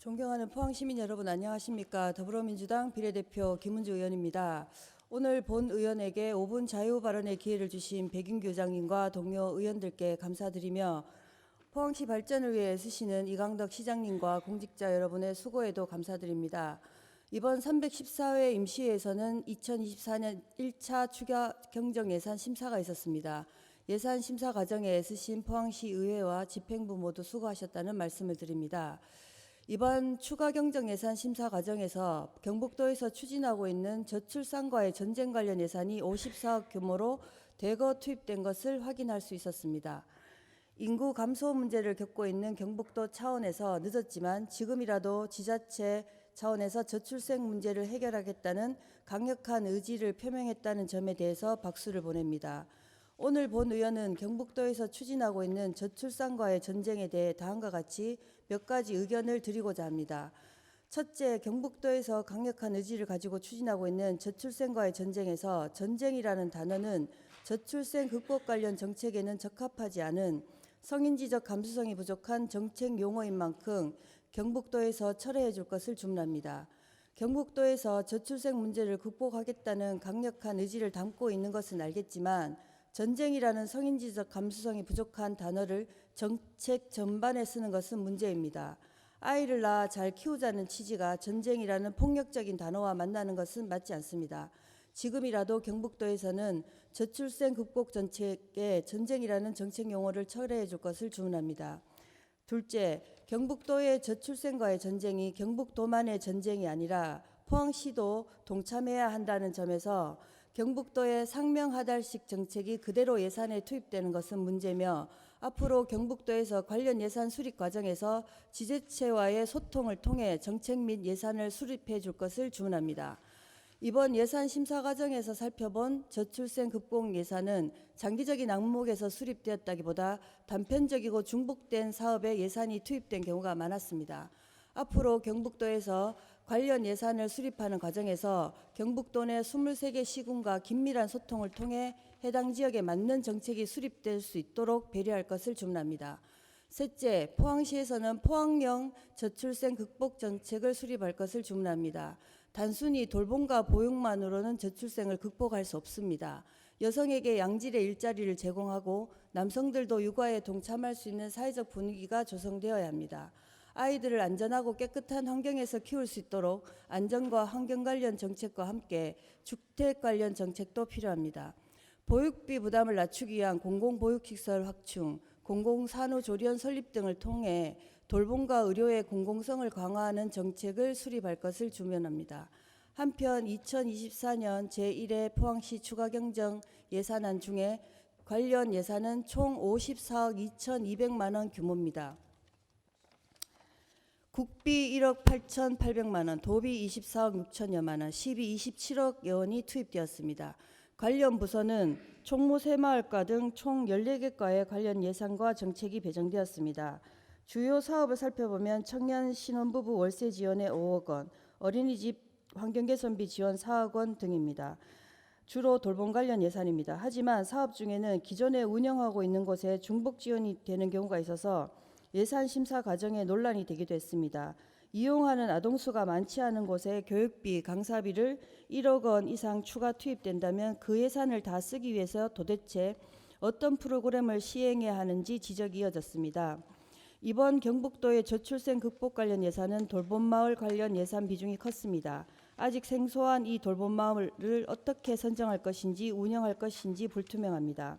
존경하는 포항시민 여러분 안녕하십니까. 더불어민주당 비례대표 김은주 의원입니다. 오늘 본 의원에게 5분 자유 발언의 기회를 주신 백윤규 의장님과 동료 의원들께 감사드리며 포항시 발전을 위해 애쓰시는 이강덕 시장님과 공직자 여러분의 수고에도 감사드립니다. 이번 314회 임시회에서는 2024년 1차 추가 경정예산 심사가 있었습니다. 예산 심사 과정에 애쓰신 포항시 의회와 집행부 모두 수고하셨다는 말씀을 드립니다. 이번 추가 경정 예산 심사 과정에서 경북도에서 추진하고 있는 저출산과의 전쟁 관련 예산이 54억 규모로 대거 투입된 것을 확인할 수 있었습니다. 인구 감소 문제를 겪고 있는 경북도 차원에서 늦었지만 지금이라도 지자체 차원에서 저출생 문제를 해결하겠다는 강력한 의지를 표명했다는 점에 대해서 박수를 보냅니다. 오늘 본 의원은 경북도에서 추진하고 있는 저출산과의 전쟁에 대해 다음과 같이 몇 가지 의견을 드리고자 합니다. 첫째, 경북도에서 강력한 의지를 가지고 추진하고 있는 저출생과의 전쟁에서 전쟁이라는 단어는 저출생 극복 관련 정책에는 적합하지 않은 성인지적 감수성이 부족한 정책 용어인 만큼 경북도에서 철회해 줄 것을 주문합니다. 경북도에서 저출생 문제를 극복하겠다는 강력한 의지를 담고 있는 것은 알겠지만 전쟁이라는 성인지적 감수성이 부족한 단어를 정책 전반에 쓰는 것은 문제입니다. 아이를 낳아 잘 키우자는 취지가 전쟁이라는 폭력적인 단어와 만나는 것은 맞지 않습니다. 지금이라도 경북도에서는 저출생 극복 정책에 전쟁이라는 정책 용어를 철회해 줄 것을 주문합니다. 둘째, 경북도의 저출생과의 전쟁이 경북도만의 전쟁이 아니라 포항시도 동참해야 한다는 점에서 경북도의 상명하달식 정책이 그대로 예산에 투입되는 것은 문제며 앞으로 경북도에서 관련 예산 수립 과정에서 지자체와의 소통을 통해 정책 및 예산을 수립해 줄 것을 주문합니다. 이번 예산 심사 과정에서 살펴본 저출생 극복 예산은 장기적인 항목에서 수립되었다기보다 단편적이고 중복된 사업에 예산이 투입된 경우가 많았습니다. 앞으로 경북도에서 관련 예산을 수립하는 과정에서 경북도 내 23개 시군과 긴밀한 소통을 통해 해당 지역에 맞는 정책이 수립될 수 있도록 배려할 것을 주문합니다. 셋째, 포항시에서는 포항형 저출생 극복 정책을 수립할 것을 주문합니다. 단순히 돌봄과 보육만으로는 저출생을 극복할 수 없습니다. 여성에게 양질의 일자리를 제공하고 남성들도 육아에 동참할 수 있는 사회적 분위기가 조성되어야 합니다. 아이들을 안전하고 깨끗한 환경에서 키울 수 있도록 안전과 환경 관련 정책과 함께 주택 관련 정책도 필요합니다. 보육비 부담을 낮추기 위한 공공보육시설 확충, 공공산후조리원 설립 등을 통해 돌봄과 의료의 공공성을 강화하는 정책을 수립할 것을 주문합니다. 한편 2024년 제1회 포항시 추가경정 예산안 중에 관련 예산은 총 54억 2,200만 원 규모입니다. 국비 1억 8,800만 원, 도비 24억 6천여만 원, 시비 27억 원이 투입되었습니다. 관련 부서는 총무 새마을과 등 총 14개과의 관련 예산과 정책이 배정되었습니다. 주요 사업을 살펴보면 청년 신혼부부 월세 지원에 5억 원, 어린이집 환경개선비 지원 4억 원 등입니다. 주로 돌봄 관련 예산입니다. 하지만 사업 중에는 기존에 운영하고 있는 곳에 중복 지원이 되는 경우가 있어서 예산 심사 과정에 논란이 되기도 했습니다. 이용하는 아동수가 많지 않은 곳에 교육비, 강사비를 1억 원 이상 추가 투입된다면 그 예산을 다 쓰기 위해서 도대체 어떤 프로그램을 시행해야 하는지 지적이 이어졌습니다. 이번 경북도의 저출생 극복 관련 예산은 돌봄마을 관련 예산 비중이 컸습니다. 아직 생소한 이 돌봄마을을 어떻게 선정할 것인지 운영할 것인지 불투명합니다.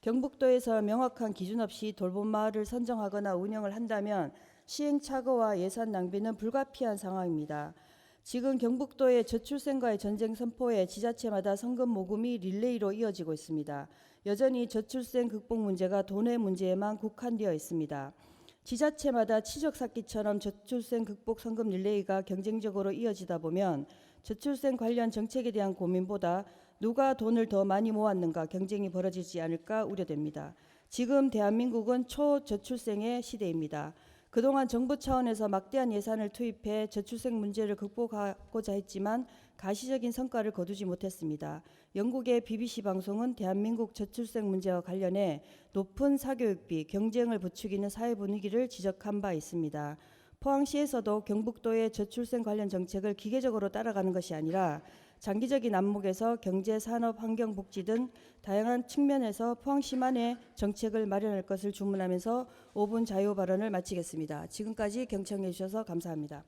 경북도에서 명확한 기준 없이 돌봄마을을 선정하거나 운영을 한다면 시행착오와 예산 낭비는 불가피한 상황입니다. 지금 경북도의 저출생과의 전쟁 선포에 지자체마다 성금 모금이 릴레이로 이어지고 있습니다. 여전히 저출생 극복 문제가 돈의 문제에만 국한되어 있습니다. 지자체마다 치적쌓기처럼 저출생 극복 성금 릴레이가 경쟁적으로 이어지다 보면 저출생 관련 정책에 대한 고민보다 누가 돈을 더 많이 모았는가 경쟁이 벌어지지 않을까 우려됩니다. 지금 대한민국은 초저출생의 시대입니다. 그동안 정부 차원에서 막대한 예산을 투입해 저출생 문제를 극복하고자 했지만 가시적인 성과를 거두지 못했습니다. 영국의 BBC 방송은 대한민국 저출생 문제와 관련해 높은 사교육비, 경쟁을 부추기는 사회 분위기를 지적한 바 있습니다. 포항시에서도 경북도의 저출생 관련 정책을 기계적으로 따라가는 것이 아니라 장기적인 안목에서 경제, 산업, 환경, 복지 등 다양한 측면에서 포항시만의 정책을 마련할 것을 주문하면서 5분 자유 발언을 마치겠습니다. 지금까지 경청해 주셔서 감사합니다.